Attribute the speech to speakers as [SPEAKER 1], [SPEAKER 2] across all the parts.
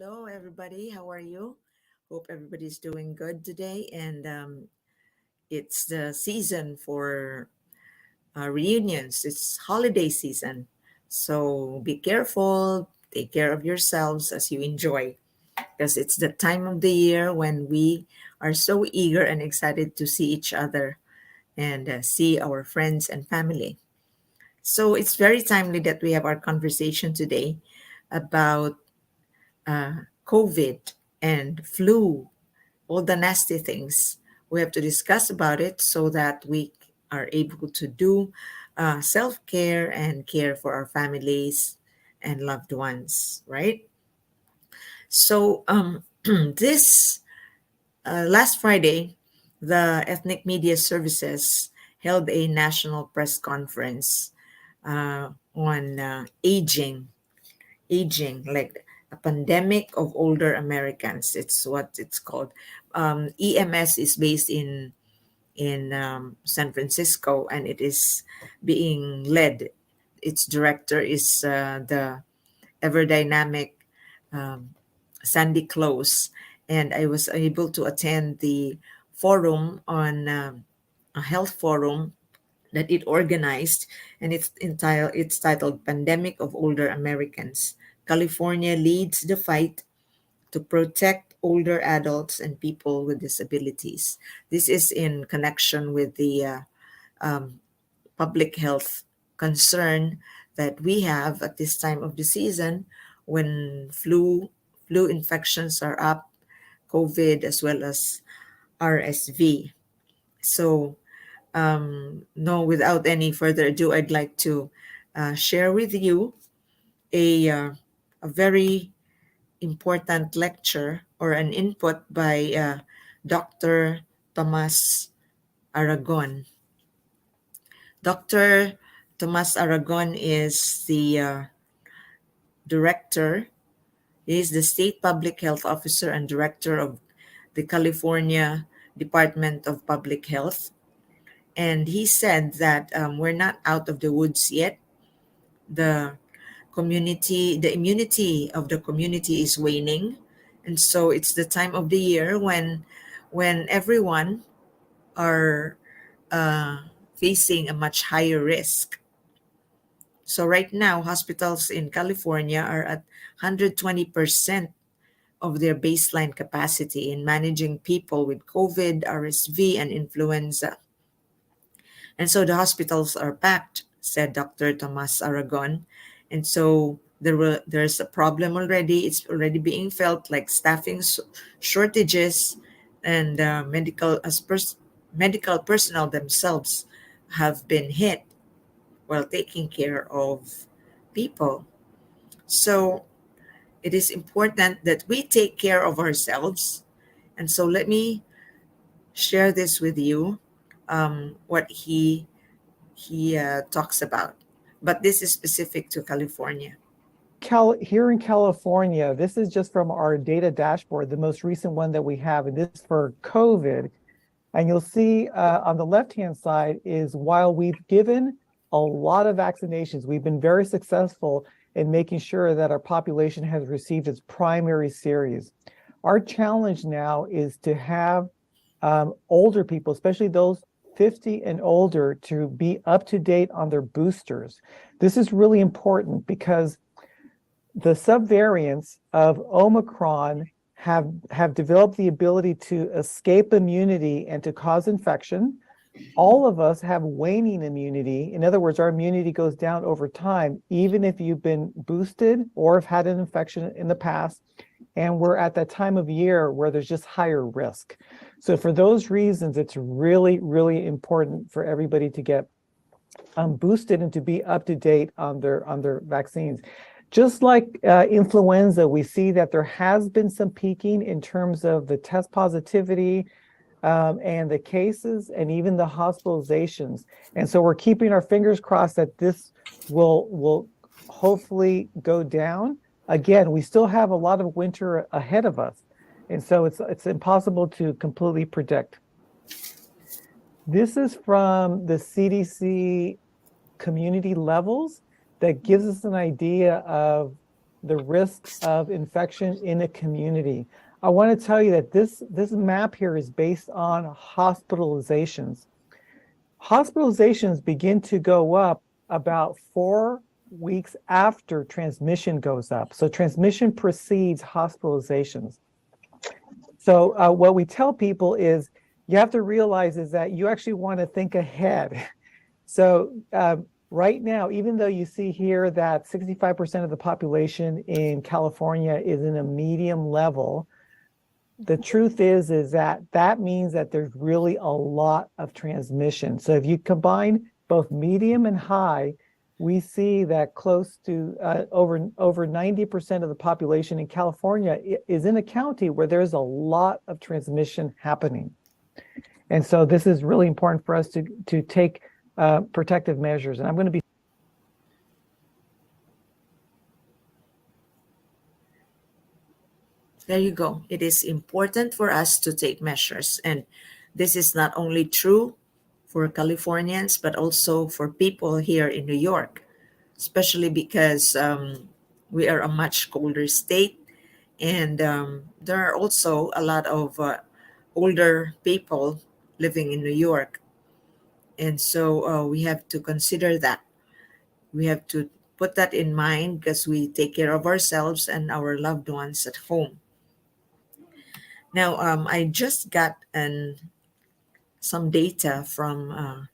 [SPEAKER 1] Hello, everybody. How are you? Hope everybody's doing good today. And it's the season for reunions, it's holiday season. So be careful, take care of yourselves as you enjoy, because it's the time of the year when we are so eager and excited to see each other and see our friends and family. So it's very timely that we have our conversation today about COVID and flu, all the nasty things. We have to discuss about it so that we are able to do self care and care for our families and loved ones, right? So, this last Friday, the Ethnic Media Services held a national press conference on aging, like a pandemic of older Americans. It's what it's called. EMS is based in San Francisco, and it is being led. Its director is the ever dynamic um, Sandy Close, and I was able to attend the forum on a health forum that it organized, and it's titled "Pandemic of Older Americans." California leads the fight to protect older adults and people with disabilities. This is in connection with the um, public health concern that we have at this time of the season when flu infections are up, COVID as well as RSV. So, no, without any further ado, I'd like to share with you a very important lecture or an input by Dr. Tomas Aragon. Dr. Tomas Aragon is the director, he is the state public health officer and director of the California Department of Public Health. And he said that we're not out of the woods yet. The immunity of the community is waning. And so it's the time of the year when everyone are facing a much higher risk. So right now, hospitals in California are at 120% of their baseline capacity in managing people with COVID, RSV, and influenza. And so the hospitals are packed, said Dr. Tomas Aragon. And so there's a problem already. It's already being felt, like staffing shortages, and medical personnel themselves have been hit while taking care of people. So it is important that we take care of ourselves. And so let me share this with you, what he talks about. but this is specific to California.
[SPEAKER 2] Here in California, this is just from our data dashboard, the most recent one that we have, and this is for COVID. And you'll see on the left-hand side is while we've given a lot of vaccinations, we've been very successful in making sure that our population has received its primary series. Our challenge now is to have older people, especially those 50 and older, to be up to date on their boosters. This is really important because the subvariants of Omicron have developed the ability to escape immunity and to cause infection. All of us have waning immunity. In other words, our immunity goes down over time, even if you've been boosted or have had an infection in the past. And we're at that time of year where there's just higher risk. So for those reasons, it's really, really important for everybody to get boosted and to be up to date on their vaccines. Just like influenza, we see that there has been some peaking in terms of the test positivity and the cases and even the hospitalizations. And so we're keeping our fingers crossed that this will hopefully go down. Again, we still have a lot of winter ahead of us. And so it's impossible to completely predict. This is from the CDC community levels that gives us an idea of the risk of infection in a community. I want to tell you that this map here is based on hospitalizations. Hospitalizations begin to go up about 4 weeks after transmission goes up. So transmission precedes hospitalizations. So what we tell people is you have to realize is that you actually want to think ahead. So right now, even though you see here that 65% of the population in California is in a medium level, the truth is that means that there's really a lot of transmission. So if you combine both medium and high, we see that close to over 90% of the population in California is in a county where there's a lot of transmission happening. And so this is really important for us to take protective measures. And I'm going to be
[SPEAKER 1] There you go. It is important for us to take measures. And this is not only true for Californians, but also for people here in New York, especially because we are a much colder state. And there are also a lot of older people living in New York. And so we have to consider that. We have to put that in mind because we take care of ourselves and our loved ones at home. Now, I just got some data from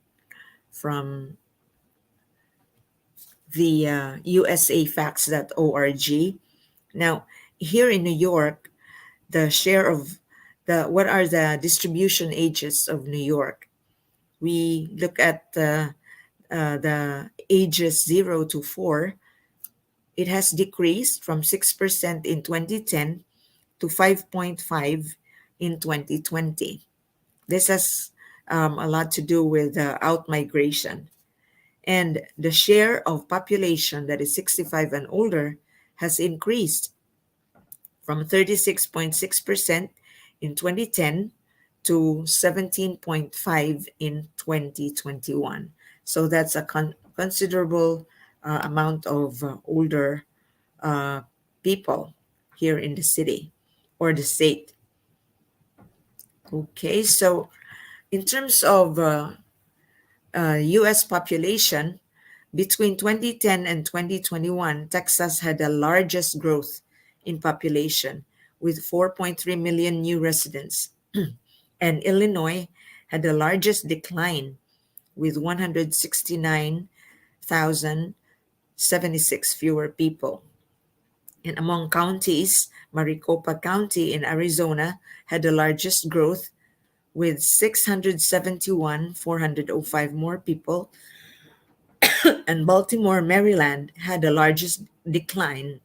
[SPEAKER 1] the usafacts.org. Now, here in New York, the share of what are the distribution ages of New York? We look at the ages 0 to 4. It has decreased from 6% in 2010 to 5.5 in 2020. This has a lot to do with outmigration. And the share of population that is 65 and older has increased from 36.6% in 2010 to 17.5 in 2021. So that's a considerable amount of older people here in the city or the state. Okay, so in terms of US population, between 2010 and 2021, Texas had the largest growth in population with 4.3 million new residents. And Illinois had the largest decline with 169,076 fewer people. And among counties, Maricopa County in Arizona had the largest growth with 671,405 more people. And Baltimore, Maryland had the largest decline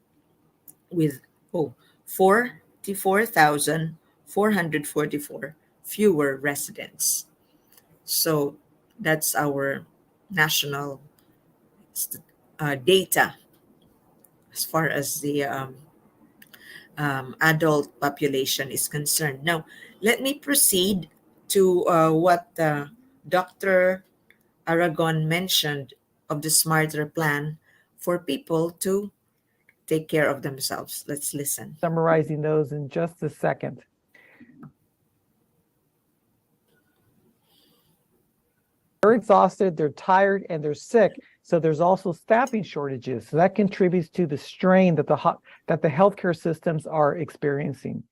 [SPEAKER 1] with 44,444 fewer residents. So that's our national data as far as the adult population is concerned. Now, let me proceed to what Dr. Aragon mentioned of the smarter plan for people to take care of themselves. Let's listen.
[SPEAKER 2] Summarizing those in just a second. They're exhausted, they're tired, and they're sick. So there's also staffing shortages. So that contributes to the strain that the healthcare systems are experiencing.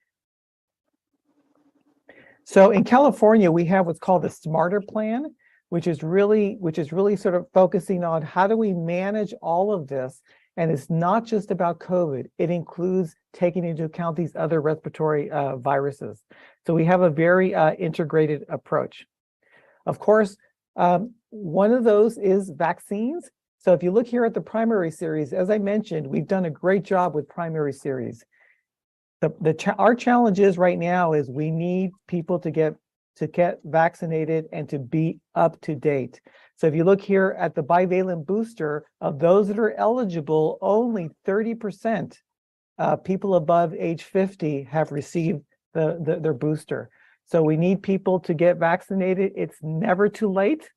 [SPEAKER 2] So in California, we have what's called the Smarter Plan, which is really sort of focusing on how do we manage all of this. And it's not just about COVID. It includes taking into account these other respiratory viruses. So we have a very integrated approach. Of course, one of those is vaccines. So if you look here at the primary series, as I mentioned, we've done a great job with primary series. Our challenge is right now is we need people to get vaccinated and to be up to date. So if you look here at the bivalent booster, of those that are eligible, only 30% people above age 50 have received their booster. So we need people to get vaccinated. It's never too late.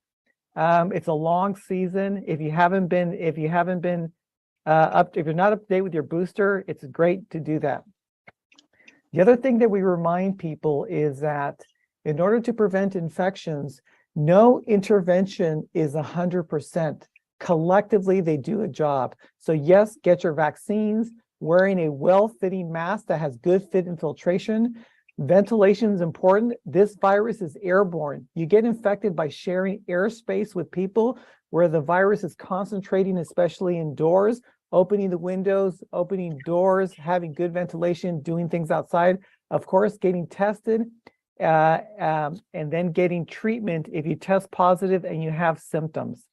[SPEAKER 2] It's a long season. If you're not up to date with your booster, it's great to do that. The other thing that we remind people is that in order to prevent infections, no intervention is 100%. Collectively, they do a job. So yes, get your vaccines, wearing a well-fitting mask that has good fit infiltration. Ventilation is important. This virus is airborne. You get infected by sharing airspace with people where the virus is concentrating, especially indoors. Opening the windows, opening doors, having good ventilation, doing things outside. Of course, getting tested and then getting treatment if you test positive and you have symptoms.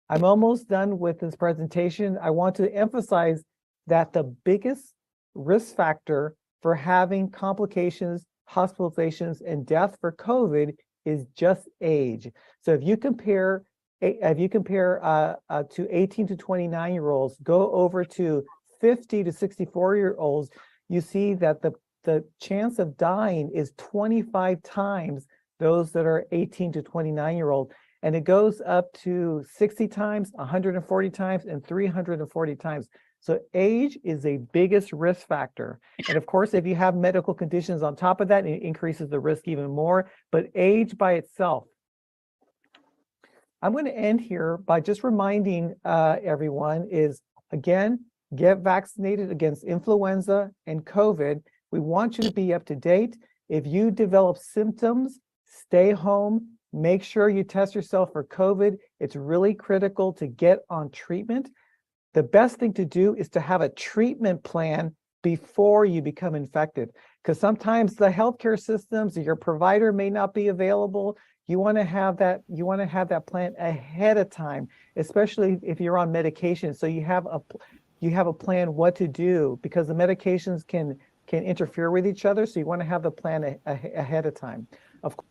[SPEAKER 2] I'm almost done with this presentation. I want to emphasize that the biggest risk factor for having complications, hospitalizations, and death for COVID is just age. So if you compare to 18 to 29-year-olds, go over to 50 to 64-year-olds, you see that the chance of dying is 25 times those that are 18 to 29-year-old. And it goes up to 60 times, 140 times, and 340 times. So age is a biggest risk factor. And of course, if you have medical conditions on top of that, it increases the risk even more. But age by itself. I'm going to end here by just reminding everyone is, again, get vaccinated against influenza and COVID. We want you to be up to date. If you develop symptoms, stay home. Make sure you test yourself for COVID. It's really critical to get on treatment. The best thing to do is to have a treatment plan before you become infected, because sometimes the healthcare systems, your provider may not be available. You want to have that plan ahead of time, especially if you're on medication. So you have a plan what to do, because the medications can interfere with each other. So you want to have the plan ahead of time. Of course.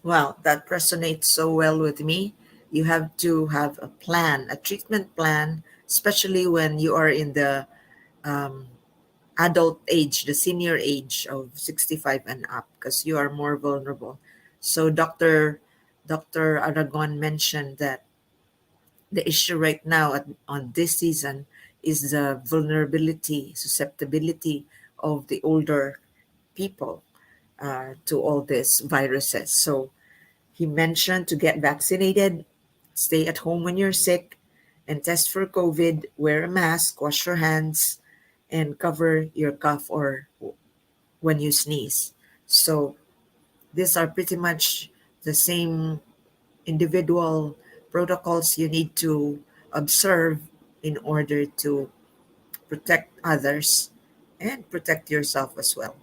[SPEAKER 1] Well, that resonates so well with me. You have to have a plan, a treatment plan, especially when you are in the adult age, the senior age of 65 and up, because you are more vulnerable. So Dr. Aragon mentioned that the issue right now on this season is the vulnerability, susceptibility of the older people to all these viruses. So he mentioned to get vaccinated, stay at home when you're sick, and test for COVID, wear a mask, wash your hands, and cover your cough or when you sneeze. So these are pretty much the same individual protocols you need to observe in order to protect others and protect yourself as well.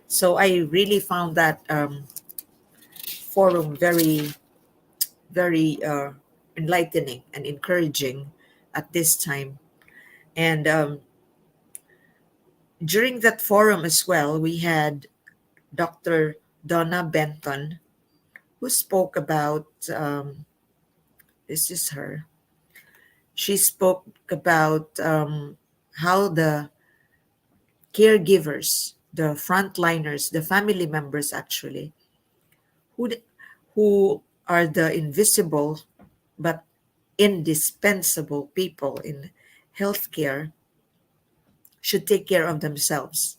[SPEAKER 1] So I really found that forum very, very enlightening and encouraging at this time. And during that forum as well, we had Dr. Donna Benton, who spoke about this is her. She spoke about how the caregivers, the frontliners, the family members actually, who who are the invisible but indispensable people in healthcare, should take care of themselves.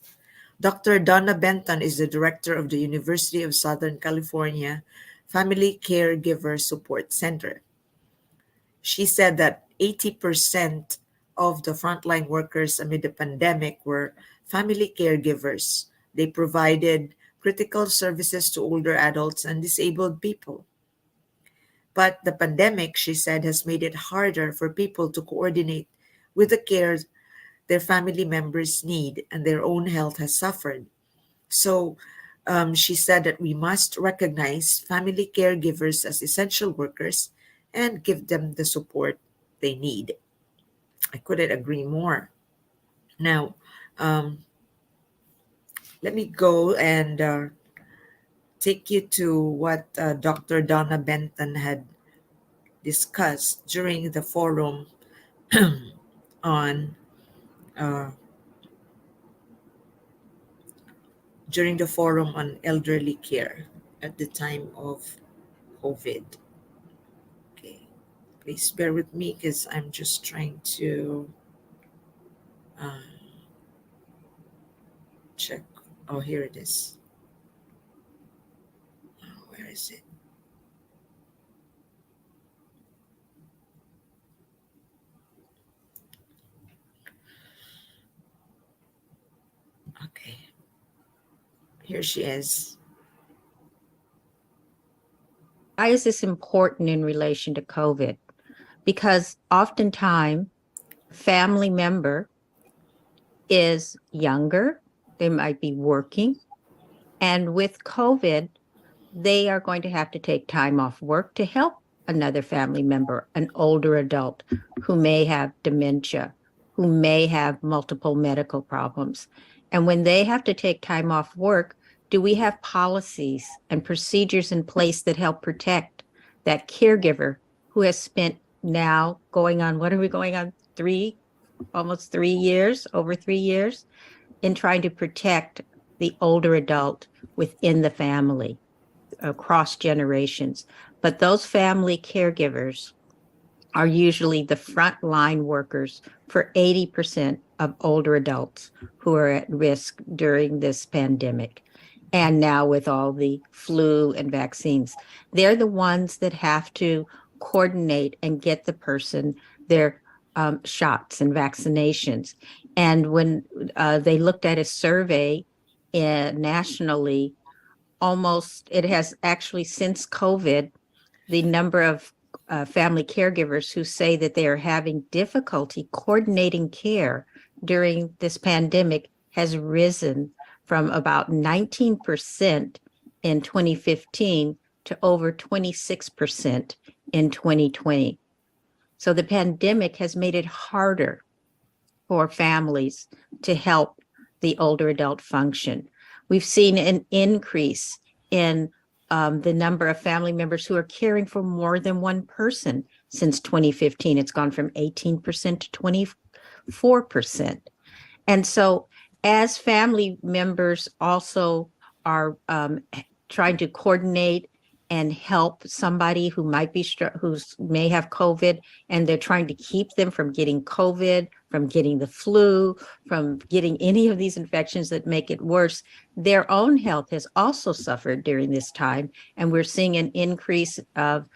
[SPEAKER 1] Dr. Donna Benton is the director of the University of Southern California Family Caregiver Support Center. She said that 80% of the frontline workers amid the pandemic were family caregivers. They provided critical services to older adults and disabled people. But the pandemic, she said, has made it harder for people to coordinate with the care their family members need, and their own health has suffered. So she said that we must recognize family caregivers as essential workers and give them the support they need. I couldn't agree more. Now, um, let me go and take you to what Dr. Donna Benton had discussed on uh, during the forum on elderly care at the time of COVID. Okay, please bear with me because I'm just trying to uh, check. Oh, here it is. Oh, where is it? Okay, here she is.
[SPEAKER 3] Why is this important in relation to COVID? Because oftentimes family member is younger, they might be working, and with COVID, they are going to have to take time off work to help another family member, an older adult who may have dementia, who may have multiple medical problems. And when they have to take time off work, do we have policies and procedures in place that help protect that caregiver who has spent now going on, what are we going on, almost 3 years, over 3 years, in trying to protect the older adult within the family across generations. But those family caregivers are usually the frontline workers for 80% of older adults who are at risk during this pandemic. And now with all the flu and vaccines, they're the ones that have to coordinate and get the person their shots and vaccinations. And when they looked at a survey nationally, it has actually since COVID, the number of family caregivers who say that they are having difficulty coordinating care during this pandemic has risen from about 19% in 2015 to over 26% in 2020. So the pandemic has made it harder for families to help the older adult function. We've seen an increase in the number of family members who are caring for more than one person since 2015. It's gone from 18% to 24%. And so as family members also are trying to coordinate and help somebody who might be may have COVID, and they're trying to keep them from getting COVID, from getting the flu, from getting any of these infections that make it worse. Their own health has also suffered during this time, and we're seeing an increase of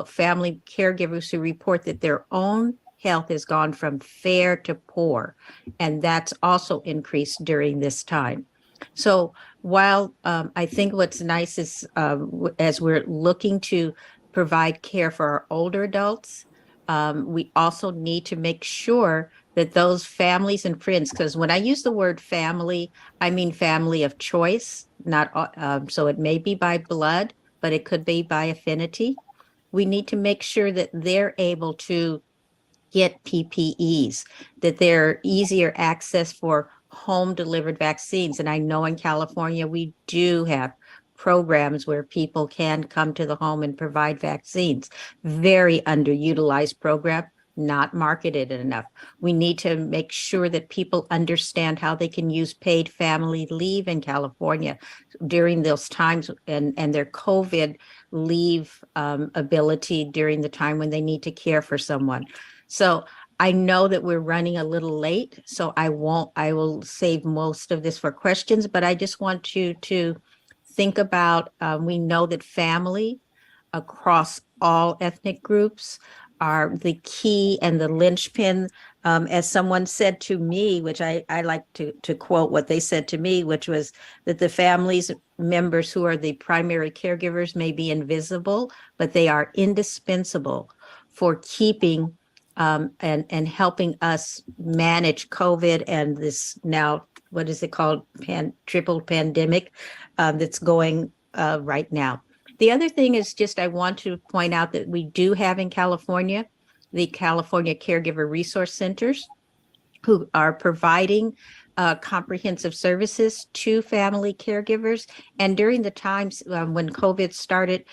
[SPEAKER 3] family caregivers who report that their own health has gone from fair to poor, and that's also increased during this time. So while I think what's nice is as we're looking to provide care for our older adults, we also need to make sure that those families and friends, because when I use the word family, I mean family of choice, not so it may be by blood, but it could be by affinity. We need to make sure that they're able to get PPEs, that they're easier access for home delivered vaccines. And I know in California, we do have programs where people can come to the home and provide vaccines. Very underutilized program, not marketed enough. We need to make sure that people understand how they can use paid family leave in California during those times, and their COVID leave ability during the time when they need to care for someone. So I know that we're running a little late, so I will save most of this for questions, but I just want you to think about, we know that family across all ethnic groups are the key and the linchpin. As someone said to me, which I like to quote what they said to me, which was that the families members who are the primary caregivers may be invisible, but they are indispensable for keeping and helping us manage COVID and this now, what is it called, triple pandemic that's going right now. The other thing is just, I want to point out that we do have in California, the California Caregiver Resource Centers, who are providing comprehensive services to family caregivers. And during the times when COVID started,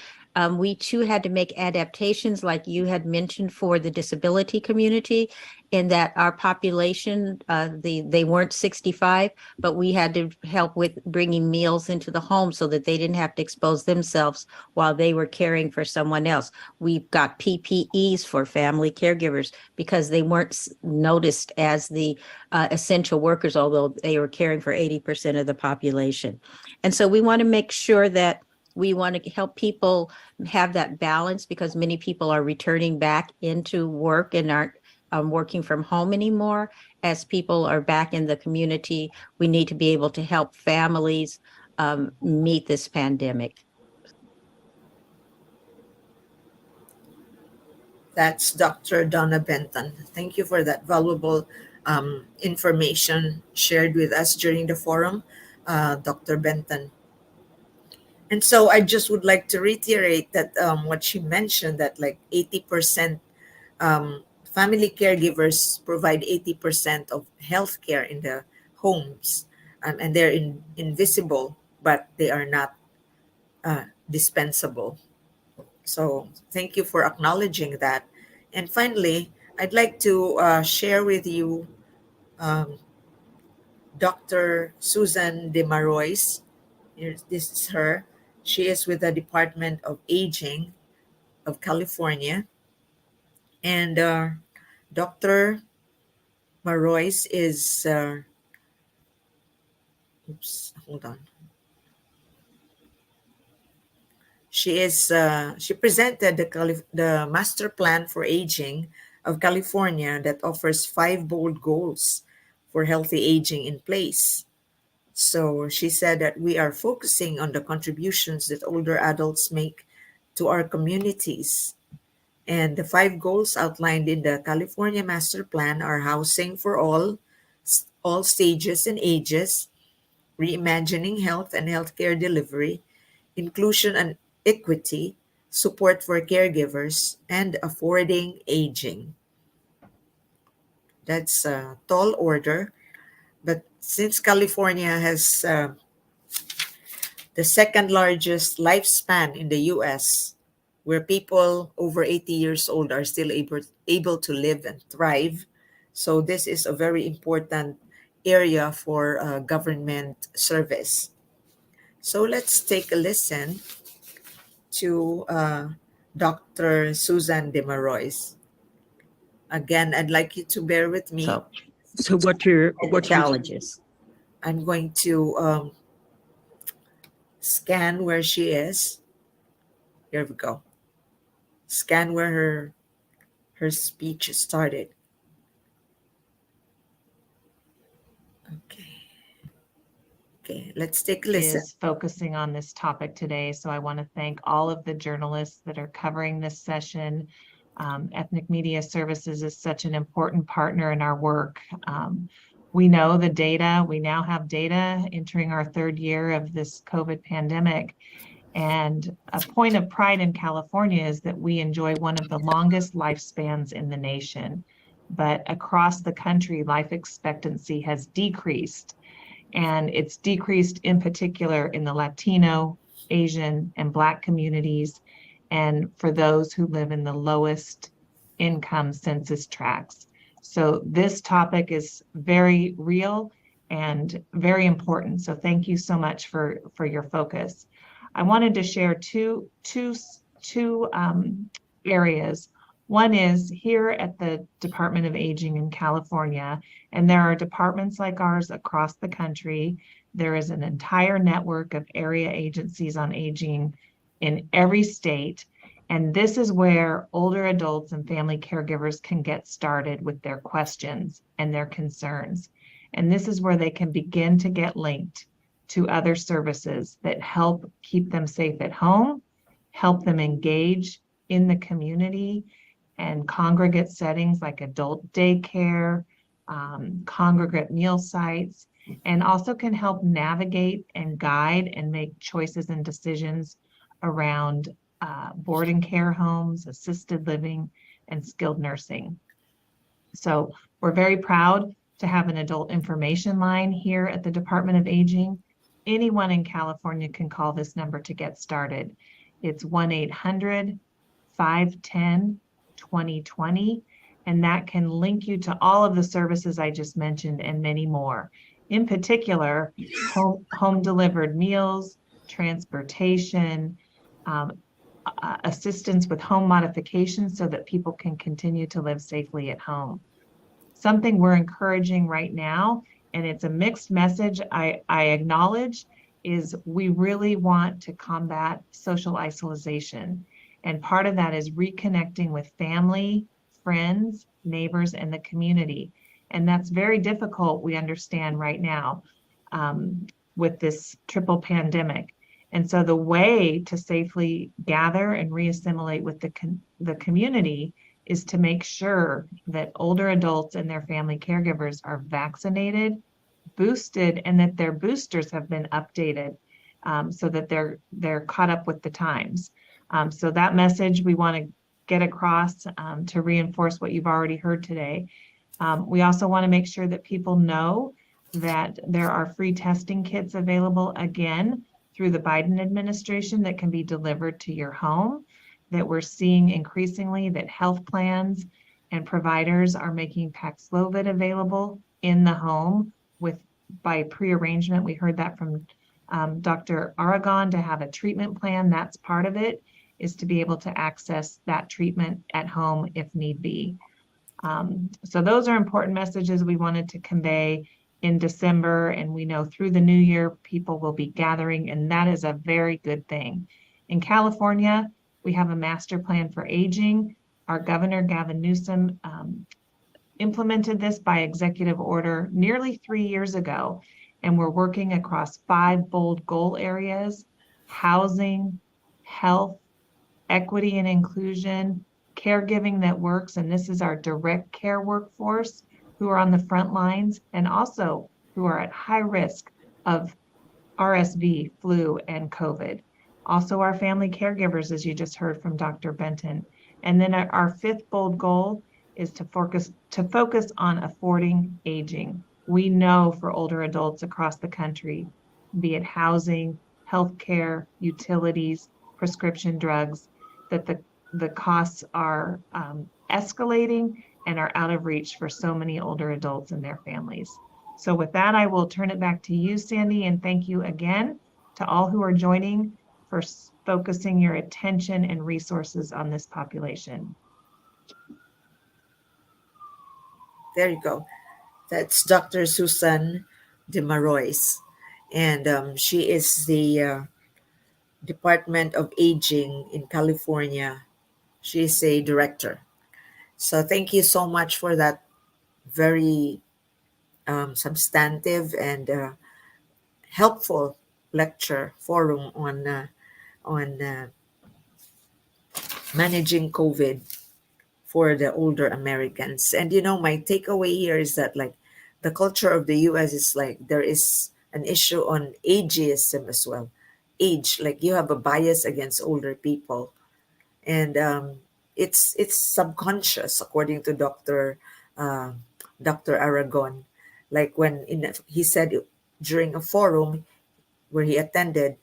[SPEAKER 3] we too had to make adaptations, like you had mentioned, for the disability community, in that our population, they weren't 65, but we had to help with bringing meals into the home so that they didn't have to expose themselves while they were caring for someone else. We've got PPEs for family caregivers because they weren't noticed as the essential workers, although they were caring for 80% of the population. And so we want to make sure that we want to help people have that balance, because many people are returning back into work and aren't working from home anymore. As people are back in the community, we need to be able to help families meet this pandemic.
[SPEAKER 1] That's Dr. Donna Benton. Thank you for that valuable information shared with us during the forum, Dr. Benton. And so I just would like to reiterate that what she mentioned, that like 80% family caregivers provide 80% of healthcare in the homes, and they're invisible, but they are not dispensable. So thank you for acknowledging that. And finally, I'd like to share with you Dr. Susan DeMarois. This is her. She is with the Department of Aging of California. And Dr. Marois is, hold on. She presented the Master Plan for Aging of California that offers 5 bold goals for healthy aging in place. So she said that we are focusing on the contributions that older adults make to our communities. And the 5 goals outlined in the California Master Plan are housing for all stages and ages, reimagining health and healthcare delivery, inclusion and equity, support for caregivers, and affording aging. That's a tall order, but since California has the second largest lifespan in the US, where people over 80 years old are still able to live and thrive, so this is a very important area for government service. So let's take a listen to Dr. Susan DeMarois. Again, I'd like you to bear with me.
[SPEAKER 3] So what your challenges?
[SPEAKER 1] I'm going to scan where she is. Here we go. Scan where her speech started. Okay, let's take a listen.
[SPEAKER 4] Is focusing on this topic today. So I want to thank all of the journalists that are covering this session. Ethnic Media Services is such an important partner in our work. We know the data. We now have data entering our 3rd year of this COVID pandemic. And a point of pride in California is that we enjoy one of the longest lifespans in the nation. But across the country, life expectancy has decreased. And it's decreased in particular in the Latino Asian, and Black communities, and for those who live in the lowest income census tracts. So this topic is very real and very important. So thank you so much for your focus. I wanted to share two areas. One is here at the Department of Aging in California, and there are departments like ours across the country. There is an entire network of area agencies on aging in every state. And this is where older adults and family caregivers can get started with their questions and their concerns. And this is where they can begin to get linked to other services that help keep them safe at home, help them engage in the community and congregate settings like adult daycare, congregate meal sites, and also can help navigate and guide and make choices and decisions around board and care homes, assisted living, and skilled nursing. So we're very proud to have an adult information line here at the Department of Aging. Anyone in California can call this number to get started. It's 1-800-510-2020, and that can link you to all of the services I just mentioned and many more. In particular, home delivered meals, transportation, assistance with home modifications so that people can continue to live safely at home. Something we're encouraging right now, and it's a mixed message, I acknowledge, is we really want to combat social isolation. And part of that is reconnecting with family, friends, neighbors, and the community. And that's very difficult, we understand right now, with this triple pandemic. And so the way to safely gather and reassimilate with the community is to make sure that older adults and their family caregivers are vaccinated, boosted, and that their boosters have been updated so that they're caught up with the times. So that message we want to get across to reinforce what you've already heard today. We also want to make sure that people know that there are free testing kits available again through the Biden administration that can be delivered to your home, that we're seeing increasingly that health plans and providers are making Paxlovid available in the home by prearrangement. We heard that from Dr. Aragon, to have a treatment plan. That's part of it, is to be able to access that treatment at home if need be. So those are important messages we wanted to convey in December, and we know through the new year people will be gathering, and that is a very good thing. In California, we have a master plan for aging. Our governor, Gavin Newsom, implemented this by executive order nearly 3 years ago, and we're working across 5 bold goal areas: housing, health, equity and inclusion, caregiving that works, and this is our direct care workforce who are on the front lines and also who are at high risk of RSV, flu, and COVID. Also our family caregivers, as you just heard from Dr. Benton. And then our 5th bold goal is to focus on affording aging. We know for older adults across the country, be it housing, healthcare, utilities, prescription drugs, that the costs are escalating and are out of reach for so many older adults and their families. So with that, I will turn it back to you, Sandy, and thank you again to all who are joining for focusing your attention and resources on this population.
[SPEAKER 1] There you go. That's Dr. Susan Demarois, and she is the Department of Aging in California. She is a director. So thank you so much for that very substantive and helpful lecture forum on managing COVID for the older Americans. And my takeaway here is that, like, the culture of the US is like there is an issue on ageism as well. Age, like you have a bias against older people, and it's subconscious, according to Dr. Aragon. Like he said during a forum where he attended,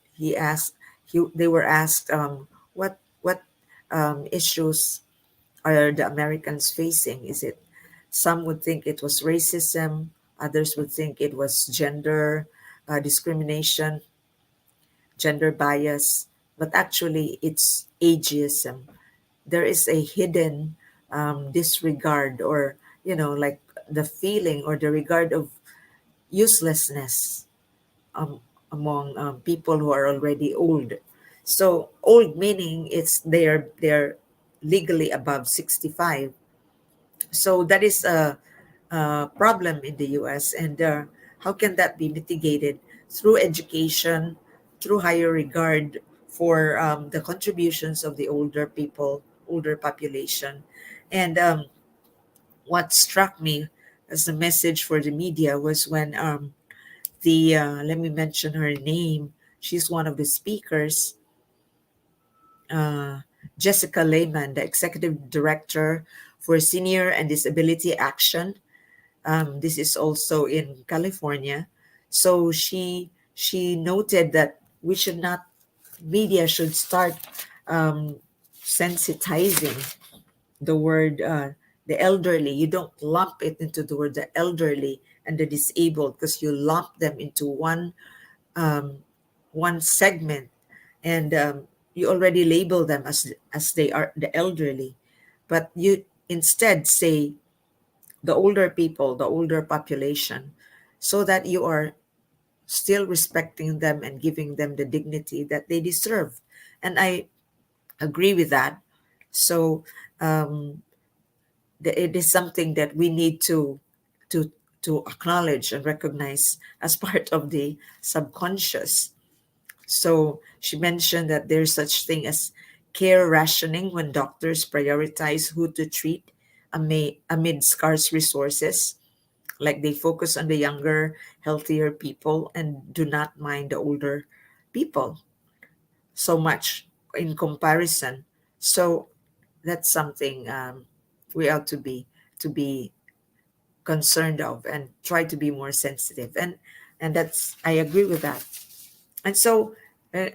[SPEAKER 1] they were asked, what issues are the Americans facing? Is it, some would think it was racism, others would think it was gender discrimination, gender bias, but actually it's ageism. There is a hidden disregard, or, like the feeling or the regard of uselessness um, among people who are already old. So old meaning it's they're legally above 65. So that is a problem in the US. And how can that be mitigated? Through education, through higher regard for the contributions of the older people, older population. And what struck me as a message for the media was when the let me mention her name. She's one of the speakers, uh, Jessica Lehman, the executive director for Senior and Disability Action. This is also in California. So she noted that we should not, media should start um, sensitizing the word the elderly. You don't lump it into the word the elderly and the disabled, because you lump them into um, one segment, and you already label them as they are the elderly. But you instead say the older people, the older population, so that you are still respecting them and giving them the dignity that they deserve. And I agree with that. So um, it is something that we need to to acknowledge and recognize as part of the subconscious. So she mentioned that there's such thing as care rationing, when doctors prioritize who to treat amid scarce resources. Like they focus on the younger, healthier people and do not mind the older people so much in comparison. So that's something we ought to be concerned of and try to be more sensitive. And that's, I agree with that. And so uh,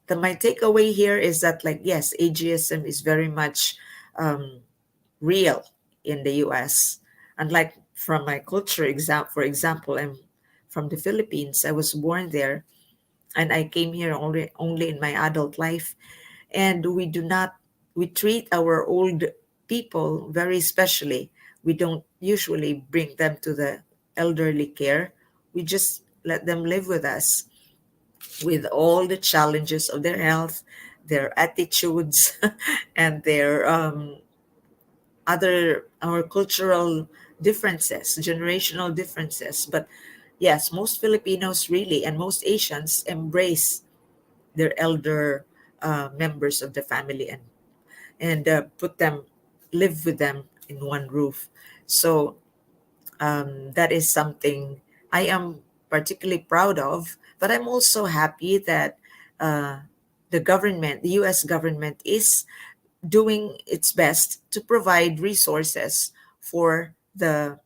[SPEAKER 1] my takeaway here is that, like, yes, ageism is very much um, real in the US. Unlike from my culture, for example, I'm from the Philippines. I was born there, and I came here only in my adult life. And we treat our old people very specially. We don't usually bring them to the elderly care. We just let them live with us, with all the challenges of their health, their attitudes, and their other our cultural differences, generational differences. But yes, most Filipinos really, and most Asians, embrace their elder members of the family, and put them, live with them in one roof. So that is something I am particularly proud of. But I'm also happy that uh, the U.S. government, is doing its best to provide resources for the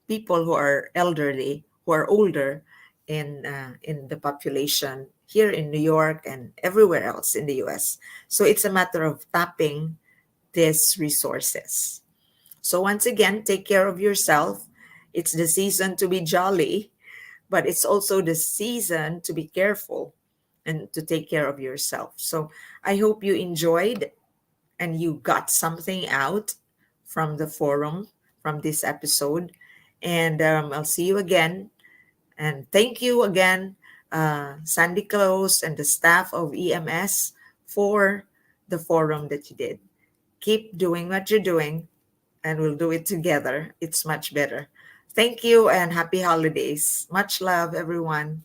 [SPEAKER 1] people who are elderly, who are older in the population here in New York and everywhere else in the U.S. So it's a matter of tapping these resources. So once again, take care of yourself. It's the season to be jolly, but it's also the season to be careful and to take care of yourself. So I hope you enjoyed and you got something out from the forum, from this episode. And I'll see you again. And thank you again, Sandy Close and the staff of EMS, for the forum that you did. Keep doing what you're doing, and we'll do it together. It's much better. Thank you and happy holidays. Much love, everyone.